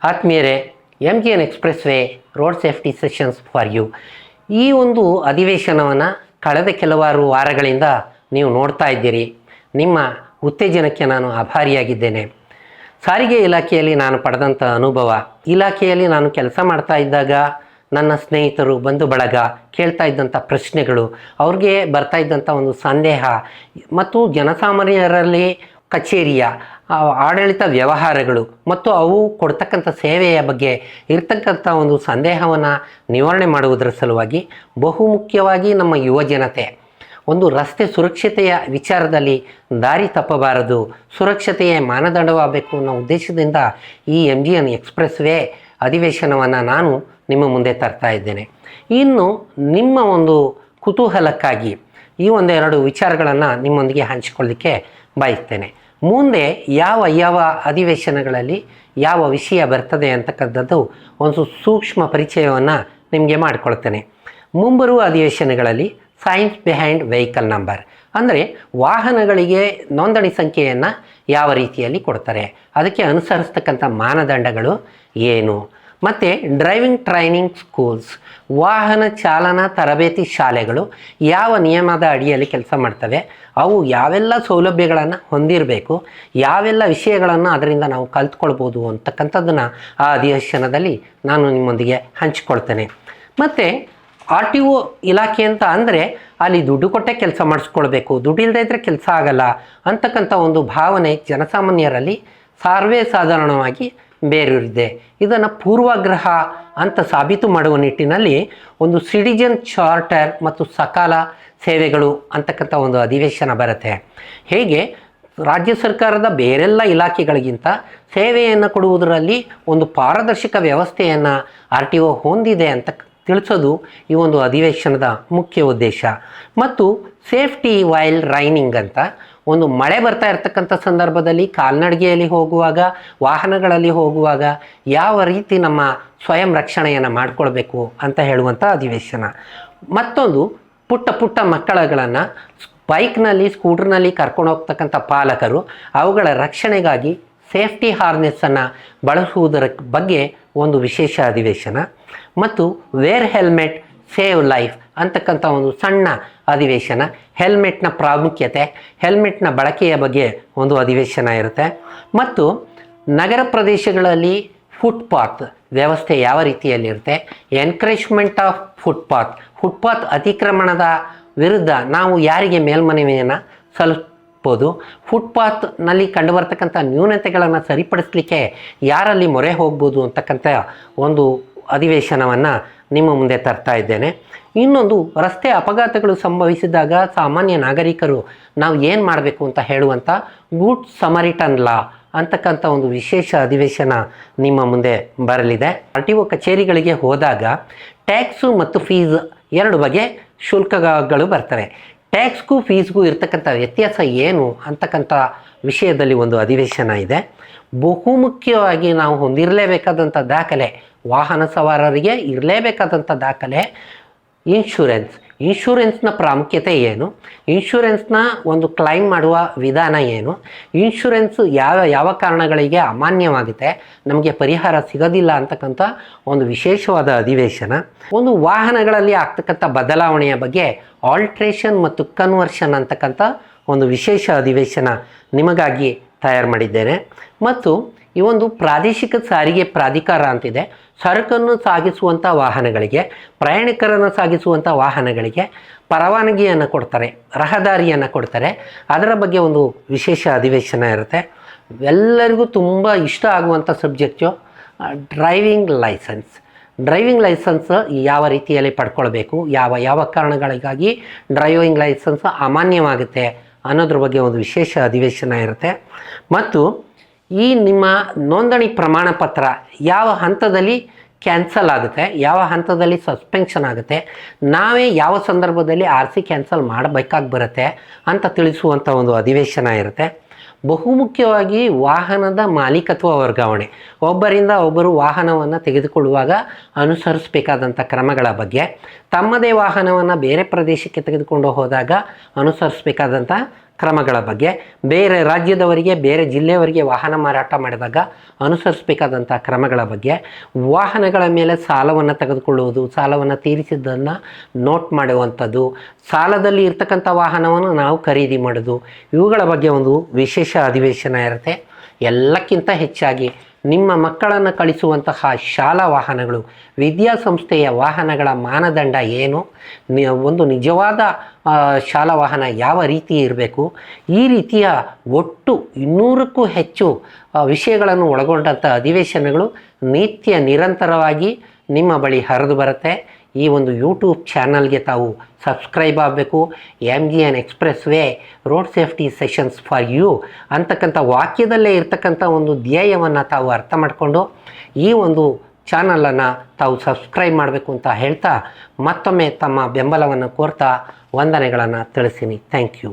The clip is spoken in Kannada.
ಆತ್ಮೀಯರೇ, MGN expressway road safety sessions for you ಈ ಒಂದು ಅಧಿವೇಶನವನ್ನು ಕಳೆದ ಕೆಲವಾರು ವಾರಗಳಿಂದ ನೀವು ನೋಡ್ತಾ ಇದ್ದೀರಿ. ನಿಮ್ಮ ಉತ್ತೇಜನಕ್ಕೆ ನಾನು ಆಭಾರಿಯಾಗಿದ್ದೇನೆ. ಸಾರಿಗೆ ಇಲಾಖೆಯಲ್ಲಿ ನಾನು ಪಡೆದಂಥ ಅನುಭವ, ಇಲಾಖೆಯಲ್ಲಿ ನಾನು ಕೆಲಸ ಮಾಡ್ತಾ ಇದ್ದಾಗ ನನ್ನ ಸ್ನೇಹಿತರು, ಬಂಧು ಬಳಗ ಕೇಳ್ತಾ ಇದ್ದಂಥ ಪ್ರಶ್ನೆಗಳು, ಅವ್ರಿಗೆ ಬರ್ತಾ ಇದ್ದಂಥ ಒಂದು ಸಂದೇಹ ಮತ್ತು ಜನಸಾಮಾನ್ಯರಲ್ಲಿ ಕಚೇರಿಯ ಆಡಳಿತ ವ್ಯವಹಾರಗಳು ಮತ್ತು ಅವು ಕೊಡ್ತಕ್ಕಂಥ ಸೇವೆಯ ಬಗ್ಗೆ ಇರ್ತಕ್ಕಂಥ ಒಂದು ಸಂದೇಹವನ್ನು ನಿವಾರಣೆ ಮಾಡುವುದರ ಸಲುವಾಗಿ ಬಹುಮುಖ್ಯವಾಗಿ ನಮ್ಮ ಯುವಜನತೆ ಒಂದು ರಸ್ತೆ ಸುರಕ್ಷತೆಯ ವಿಚಾರದಲ್ಲಿ ದಾರಿ ತಪ್ಪಬಾರದು, ಸುರಕ್ಷತೆಯ ಮಾನದಂಡವಾಗಬೇಕು ಅನ್ನೋ ಉದ್ದೇಶದಿಂದ ಈ MGN ಎಕ್ಸ್‌ಪ್ರೆಸ್ ವೇ ಅಧಿವೇಶನವನ್ನು ನಾನು ನಿಮ್ಮ ಮುಂದೆ ತರ್ತಾ ಇದ್ದೇನೆ. ಇನ್ನು ನಿಮ್ಮ ಒಂದು ಕುತೂಹಲಕ್ಕಾಗಿ ಈ ಒಂದೆರಡು ವಿಚಾರಗಳನ್ನು ನಿಮ್ಮೊಂದಿಗೆ ಹಂಚಿಕೊಳ್ಳಲಿಕ್ಕೆ ಬಯಸ್ತೇನೆ. ಮುಂದೆ ಯಾವ ಅಧಿವೇಶನಗಳಲ್ಲಿ ಯಾವ ವಿಷಯ ಬರ್ತದೆ ಅಂತಕ್ಕಂಥದ್ದು ಒಂದು ಸೂಕ್ಷ್ಮ ಪರಿಚಯವನ್ನು ನಿಮಗೆ ಮಾಡಿಕೊಳ್ತೇನೆ. ಮುಂಬರುವ ಅಧಿವೇಶನಗಳಲ್ಲಿ ಸೈನ್ಸ್ ಬಿಹೈಂಡ್ ವೆಹಿಕಲ್ ನಂಬರ್ ಅಂದರೆ ವಾಹನಗಳಿಗೆ ನೋಂದಣಿ ಸಂಖ್ಯೆಯನ್ನು ಯಾವ ರೀತಿಯಲ್ಲಿ ಕೊಡ್ತಾರೆ, ಅದಕ್ಕೆ ಅನುಸರಿಸ್ತಕ್ಕಂಥ ಮಾನದಂಡಗಳು ಏನು, ಮತ್ತು ಡ್ರೈವಿಂಗ್ ಟ್ರೈನಿಂಗ್ ಸ್ಕೂಲ್ಸ್ ವಾಹನ ಚಾಲನಾ ತರಬೇತಿ ಶಾಲೆಗಳು ಯಾವ ನಿಯಮದ ಅಡಿಯಲ್ಲಿ ಕೆಲಸ ಮಾಡ್ತವೆ, ಅವು ಯಾವೆಲ್ಲ ಸೌಲಭ್ಯಗಳನ್ನು ಹೊಂದಿರಬೇಕು, ಯಾವೆಲ್ಲ ವಿಷಯಗಳನ್ನು ಅದರಿಂದ ನಾವು ಕಲ್ತ್ಕೊಳ್ಬೋದು ಅಂತಕ್ಕಂಥದ್ದನ್ನು ಆ ಅಧಿವೇಶನದಲ್ಲಿ ನಾನು ನಿಮ್ಮೊಂದಿಗೆ ಹಂಚಿಕೊಳ್ತೇನೆ. ಮತ್ತು RTO ಇಲಾಖೆ ಅಂತ ಅಂದರೆ ಅಲ್ಲಿ ದುಡ್ಡು ಕೊಟ್ಟೆ ಕೆಲಸ ಮಾಡಿಸ್ಕೊಳ್ಬೇಕು, ದುಡ್ಡು ಇಲ್ಲದೇ ಇದ್ದರೆ ಕೆಲಸ ಆಗಲ್ಲ ಅಂತಕ್ಕಂಥ ಒಂದು ಭಾವನೆ ಜನಸಾಮಾನ್ಯರಲ್ಲಿ ಸರ್ವೇ ಸಾಧಾರಣವಾಗಿ ಬೇರೂರಿದೆ. ಇದನ್ನು ಪೂರ್ವಾಗ್ರಹ ಅಂತ ಸಾಬೀತು ಮಾಡುವ ನಿಟ್ಟಿನಲ್ಲಿ ಒಂದು ಸಿಟಿಜನ್ ಚಾರ್ಟರ್ ಮತ್ತು ಸಕಾಲ ಸೇವೆಗಳು ಅಂತಕ್ಕಂಥ ಒಂದು ಅಧಿವೇಶನ ಬರುತ್ತೆ. ಹೇಗೆ ರಾಜ್ಯ ಸರ್ಕಾರದ ಬೇರೆಲ್ಲ ಇಲಾಖೆಗಳಿಗಿಂತ ಸೇವೆಯನ್ನು ಕೊಡುವುದರಲ್ಲಿ ಒಂದು ಪಾರದರ್ಶಕ ವ್ಯವಸ್ಥೆಯನ್ನು RTO ಹೊಂದಿದೆ ಅಂತ ತಿಳಿಸೋದು ಈ ಒಂದು ಅಧಿವೇಶನದ ಮುಖ್ಯ ಉದ್ದೇಶ. ಮತ್ತು ಸೇಫ್ಟಿ ವೈಲ್ ರೈನಿಂಗ್ ಅಂತ ಒಂದು ಮಳೆ ಬರ್ತಾ ಇರತಕ್ಕಂಥ ಸಂದರ್ಭದಲ್ಲಿ ಕಾಲ್ನಡಿಗೆಯಲ್ಲಿ ಹೋಗುವಾಗ, ವಾಹನಗಳಲ್ಲಿ ಹೋಗುವಾಗ ಯಾವ ರೀತಿ ನಮ್ಮ ಸ್ವಯಂ ರಕ್ಷಣೆಯನ್ನು ಮಾಡಿಕೊಳ್ಬೇಕು ಅಂತ ಹೇಳುವಂಥ ಅಧಿವೇಶನ. ಮತ್ತೊಂದು ಪುಟ್ಟ ಮಕ್ಕಳುಗಳನ್ನು ಬೈಕ್ನಲ್ಲಿ, ಸ್ಕೂಟರ್ನಲ್ಲಿ ಕರ್ಕೊಂಡು ಹೋಗ್ತಕ್ಕಂಥ ಪಾಲಕರು ಅವುಗಳ ರಕ್ಷಣೆಗಾಗಿ ಸೇಫ್ಟಿ ಹಾರ್ನೆಸ್ಸನ್ನು ಬಳಸುವುದರ ಬಗ್ಗೆ ಒಂದು ವಿಶೇಷ ಅಧಿವೇಶನ. ಮತ್ತು ವೇರ್ ಹೆಲ್ಮೆಟ್ ಸೇವ್ ಲೈಫ್ ಅಂತಕ್ಕಂಥ ಒಂದು ಸಣ್ಣ ಅಧಿವೇಶನ. ಹೆಲ್ಮೆಟ್ನ ಪ್ರಾಮುಖ್ಯತೆ, ಹೆಲ್ಮೆಟ್ನ ಬಳಕೆಯ ಬಗ್ಗೆ ಒಂದು ಅಧಿವೇಶನ ಇರುತ್ತೆ. ಮತ್ತು ನಗರ ಪ್ರದೇಶಗಳಲ್ಲಿ ಫುಟ್ಪಾತ್ ವ್ಯವಸ್ಥೆ ಯಾವ ರೀತಿಯಲ್ಲಿರುತ್ತೆ, ಎನ್ಕರೇಜ್ಮೆಂಟ್ ಆಫ್ ಫುಟ್ಪಾತ್ ಅತಿಕ್ರಮಣದ ವಿರುದ್ಧ ನಾವು ಯಾರಿಗೆ ಮೇಲ್ಮನವಿಯನ್ನು ಸಲ್ಲಿಸ್ಬೋದು, ಫುಟ್ಪಾತ್ನಲ್ಲಿ ಕಂಡುಬರ್ತಕ್ಕಂಥ ನ್ಯೂನತೆಗಳನ್ನು ಸರಿಪಡಿಸಲಿಕ್ಕೆ ಯಾರಲ್ಲಿ ಮೊರೆ ಹೋಗ್ಬೋದು ಅಂತಕ್ಕಂಥ ಒಂದು ಅಧಿವೇಶನವನ್ನು ನಿಮ್ಮ ಮುಂದೆ ತರ್ತಾ ಇದ್ದೇನೆ. ಇನ್ನೊಂದು, ರಸ್ತೆ ಅಪಘಾತಗಳು ಸಂಭವಿಸಿದಾಗ ಸಾಮಾನ್ಯ ನಾಗರಿಕರು ನಾವು ಏನು ಮಾಡಬೇಕು ಅಂತ ಹೇಳುವಂಥ ಗುಡ್ ಸಮರಿಟನ್ ಲಾ ಅಂತಕ್ಕಂಥ ಒಂದು ವಿಶೇಷ ಅಧಿವೇಶನ ನಿಮ್ಮ ಮುಂದೆ ಬರಲಿದೆ. RTO ಕಚೇರಿಗಳಿಗೆ ಹೋದಾಗ ಟ್ಯಾಕ್ಸು ಮತ್ತು ಫೀಸ್ ಎರಡು ಬಗೆ ಶುಲ್ಕಗಳು ಬರ್ತವೆ. ಟ್ಯಾಕ್ಸ್ಗೂ ಫೀಸ್ಗೂ ಇರ್ತಕ್ಕಂಥ ವ್ಯತ್ಯಾಸ ಏನು ಅಂತಕ್ಕಂಥ ವಿಷಯದಲ್ಲಿ ಒಂದು ಅಧಿವೇಶನ ಇದೆ. ಬಹುಮುಖ್ಯವಾಗಿ ನಾವು ಹೊಂದಿರಲೇಬೇಕಾದಂಥ ದಾಖಲೆ, ವಾಹನ ಸವಾರರಿಗೆ ಇರಲೇಬೇಕಾದಂಥ ದಾಖಲೆ ಇನ್ಶೂರೆನ್ಸ್ನ ಪ್ರಾಮುಖ್ಯತೆ ಏನು, ಇನ್ಶೂರೆನ್ಸ್ನ ಒಂದು ಕ್ಲೈಮ್ ಮಾಡುವ ವಿಧಾನ ಏನು, ಇನ್ಶೂರೆನ್ಸ್ ಯಾವ ಕಾರಣಗಳಿಗೆ ಅಮಾನ್ಯವಾಗುತ್ತೆ, ನಮಗೆ ಪರಿಹಾರ ಸಿಗೋದಿಲ್ಲ ಅಂತಕ್ಕಂಥ ಒಂದು ವಿಶೇಷವಾದ ಅಧಿವೇಶನ. ಒಂದು ವಾಹನಗಳಲ್ಲಿ ಆಗ್ತಕ್ಕಂಥ ಬದಲಾವಣೆಯ ಬಗ್ಗೆ ಆಲ್ಟ್ರೇಷನ್ ಮತ್ತು ಕನ್ವರ್ಷನ್ ಅಂತಕ್ಕಂಥ ಒಂದು ವಿಶೇಷ ಅಧಿವೇಶನ ನಿಮಗಾಗಿ ತಯಾರು ಮಾಡಿದ್ದೇನೆ. ಮತ್ತು ಈ ಒಂದು ಪ್ರಾದೇಶಿಕ ಸಾರಿಗೆ ಪ್ರಾಧಿಕಾರ ಅಂತಿದೆ. ಸರಕನ್ನು ಸಾಗಿಸುವಂಥ ವಾಹನಗಳಿಗೆ, ಪ್ರಯಾಣಿಕರನ್ನು ಸಾಗಿಸುವಂಥ ವಾಹನಗಳಿಗೆ ಪರವಾನಗಿಯನ್ನು ಕೊಡ್ತಾರೆ, ರಹದಾರಿಯನ್ನು ಕೊಡ್ತಾರೆ. ಅದರ ಬಗ್ಗೆ ಒಂದು ವಿಶೇಷ ಅಧಿವೇಶನ ಇರುತ್ತೆ. ಎಲ್ಲರಿಗೂ ತುಂಬ ಇಷ್ಟ ಆಗುವಂಥ ಸಬ್ಜೆಕ್ಟು ಡ್ರೈವಿಂಗ್ ಲೈಸೆನ್ಸ್ ಯಾವ ರೀತಿಯಲ್ಲಿ ಪಡ್ಕೊಳ್ಬೇಕು, ಯಾವ ಕಾರಣಗಳಿಗಾಗಿ ಡ್ರೈವಿಂಗ್ ಲೈಸೆನ್ಸ್ ಅಮಾನ್ಯವಾಗುತ್ತೆ ಅನ್ನೋದ್ರ ಬಗ್ಗೆ ಒಂದು ವಿಶೇಷ ಅಧಿವೇಶನ ಇರುತ್ತೆ. ಮತ್ತು ಈ ನಿಮ್ಮ ನೋಂದಣಿ ಪ್ರಮಾಣ ಪತ್ರ ಯಾವ ಹಂತದಲ್ಲಿ ಕ್ಯಾನ್ಸಲ್ ಆಗುತ್ತೆ, ಯಾವ ಹಂತದಲ್ಲಿ ಸಸ್ಪೆನ್ಷನ್ ಆಗುತ್ತೆ, ನಾವೇ ಯಾವ ಸಂದರ್ಭದಲ್ಲಿ RC ಕ್ಯಾನ್ಸಲ್ ಮಾಡಬೇಕಾಗಿ ಬರುತ್ತೆ ಅಂತ ತಿಳಿಸುವಂಥ ಒಂದು ಅಧಿವೇಶನ ಇರುತ್ತೆ. ಬಹುಮುಖ್ಯವಾಗಿ ವಾಹನದ ಮಾಲೀಕತ್ವ ವರ್ಗಾವಣೆ, ಒಬ್ಬರಿಂದ ಒಬ್ಬರು ವಾಹನವನ್ನು ತೆಗೆದುಕೊಳ್ಳುವಾಗ ಅನುಸರಿಸಬೇಕಾದಂಥ ಕ್ರಮಗಳ ಬಗ್ಗೆ, ತಮ್ಮದೇ ವಾಹನವನ್ನು ಬೇರೆ ಪ್ರದೇಶಕ್ಕೆ ತೆಗೆದುಕೊಂಡು ಹೋದಾಗ ಅನುಸರಿಸಬೇಕಾದಂಥ ಕ್ರಮಗಳ ಬಗ್ಗೆ, ಬೇರೆ ರಾಜ್ಯದವರಿಗೆ ಬೇರೆ ಜಿಲ್ಲೆಯವರಿಗೆ ವಾಹನ ಮಾರಾಟ ಮಾಡಿದಾಗ ಅನುಸರಿಸಬೇಕಾದಂಥ ಕ್ರಮಗಳ ಬಗ್ಗೆ, ವಾಹನಗಳ ಮೇಲೆ ಸಾಲವನ್ನು ತೆಗೆದುಕೊಳ್ಳುವುದು, ಸಾಲವನ್ನು ತೀರಿಸಿದ್ದನ್ನು ನೋಟ್ ಮಾಡುವಂಥದ್ದು, ಸಾಲದಲ್ಲಿ ಇರ್ತಕ್ಕಂಥ ವಾಹನವನ್ನು ನಾವು ಖರೀದಿ ಮಾಡೋದು, ಇವುಗಳ ಬಗ್ಗೆ ಒಂದು ವಿಶೇಷ ಅಧಿವೇಶನ ಇರುತ್ತೆ. ಎಲ್ಲಕ್ಕಿಂತ ಹೆಚ್ಚಾಗಿ ನಿಮ್ಮ ಮಕ್ಕಳನ್ನು ಕಳಿಸುವಂತಹ ಶಾಲಾ ವಾಹನಗಳು, ವಿದ್ಯಾಸಂಸ್ಥೆಯ ವಾಹನಗಳ ಮಾನದಂಡ ಏನು, ಒಂದು ನಿಜವಾದ ಶಾಲಾ ವಾಹನ ಯಾವ ರೀತಿ ಇರಬೇಕು, ಈ ರೀತಿಯ ಒಟ್ಟು 200ಕ್ಕೂ ಹೆಚ್ಚು ವಿಷಯಗಳನ್ನು ಒಳಗೊಂಡಂಥ ಅಧಿವೇಶನಗಳು ನಿರಂತರವಾಗಿ ನಿಮ್ಮ ಬಳಿ ಹರಿದು ಬರುತ್ತೆ. ಈ ಒಂದು ಯೂಟ್ಯೂಬ್ ಚಾನಲ್ಗೆ ತಾವು ಸಬ್ಸ್ಕ್ರೈಬ್ ಆಗಬೇಕು. MGN expressway road safety sessions for you ಅಂತಕ್ಕಂಥ ವಾಕ್ಯದಲ್ಲೇ ಇರ್ತಕ್ಕಂಥ ಒಂದು ಧ್ಯೇಯವನ್ನು ತಾವು ಅರ್ಥ ಮಾಡಿಕೊಂಡು ಈ ಒಂದು ಚಾನಲನ್ನು ತಾವು ಸಬ್ಸ್ಕ್ರೈಬ್ ಮಾಡಬೇಕು ಅಂತ ಹೇಳ್ತಾ, ಮತ್ತೊಮ್ಮೆ ತಮ್ಮ ಬೆಂಬಲವನ್ನು ಕೋರ್ತಾ ವಂದನೆಗಳನ್ನು ತಿಳಿಸ್ತೀನಿ. Thank you.